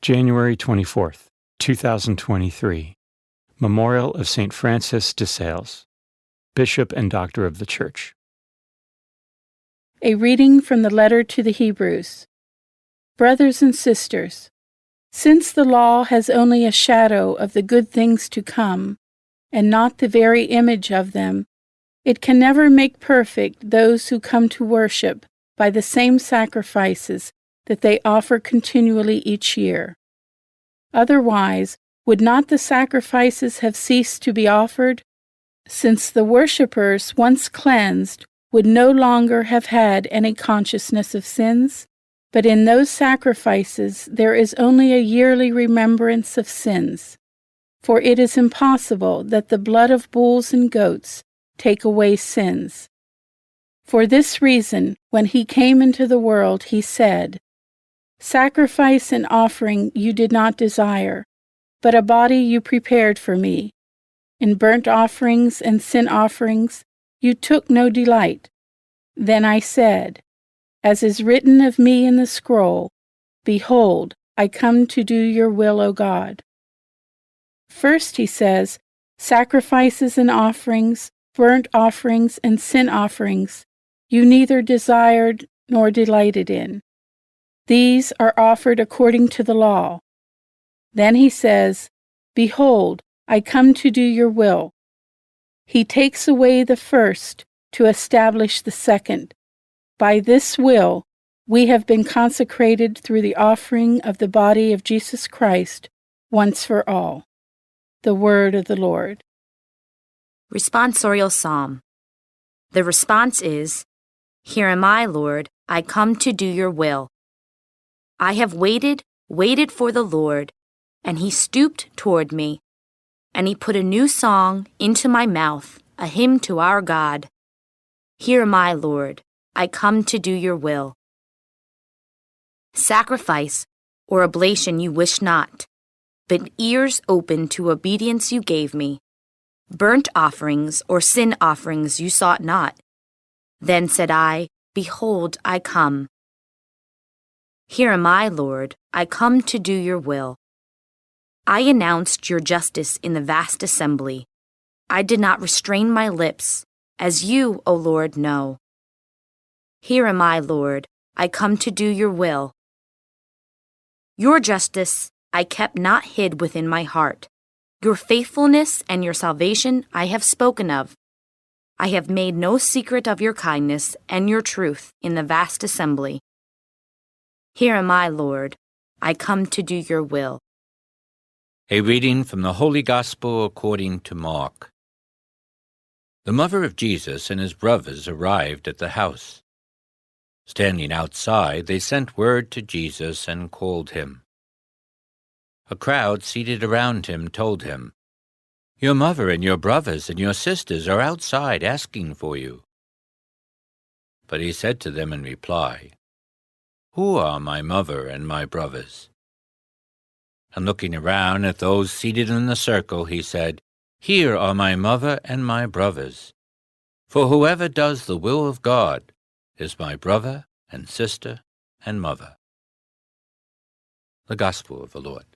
January 24th, 2023. Memorial of St. Francis de Sales, Bishop and Doctor of the Church. A reading from the letter to the Hebrews. Brothers and sisters, since the law has only a shadow of the good things to come, and not the very image of them, it can never make perfect those who come to worship by the same sacrifices that they offer continually each year. Otherwise, would not the sacrifices have ceased to be offered? Since the worshippers, once cleansed, would no longer have had any consciousness of sins? But in those sacrifices there is only a yearly remembrance of sins. For it is impossible that the blood of bulls and goats take away sins. For this reason, when he came into the world, he said, "Sacrifice and offering you did not desire, but a body you prepared for me. In burnt offerings and sin offerings you took no delight. Then I said, as is written of me in the scroll, Behold, I come to do your will, O God." First, he says, sacrifices and offerings, burnt offerings and sin offerings, you neither desired nor delighted in. These are offered according to the law. Then he says, Behold, I come to do your will. He takes away the first to establish the second. By this will, we have been consecrated through the offering of the body of Jesus Christ once for all. The word of the Lord. Responsorial Psalm. The response is, Here am I, Lord, I come to do your will. I have waited for the Lord, and he stooped toward me, and he put a new song into my mouth, a hymn to our God. Here am I, Lord, I come to do your will. Sacrifice or oblation you wish not, but ears open to obedience you gave me. Burnt offerings or sin offerings you sought not. Then said I, Behold, I come. Here am I, Lord, I come to do your will. I announced your justice in the vast assembly. I did not restrain my lips, as you, O Lord, know. Here am I, Lord, I come to do your will. Your justice I kept not hid within my heart. Your faithfulness and your salvation I have spoken of. I have made no secret of your kindness and your truth in the vast assembly. Here am I, Lord, I come to do your will. A reading from the Holy Gospel according to Mark. The mother of Jesus and his brothers arrived at the house. Standing outside, they sent word to Jesus and called him. A crowd seated around him told him, Your mother and your brothers and your sisters are outside asking for you. But he said to them in reply, Who are my mother and my brothers? And looking around at those seated in the circle, he said, Here are my mother and my brothers. For whoever does the will of God is my brother and sister and mother. The Gospel of the Lord.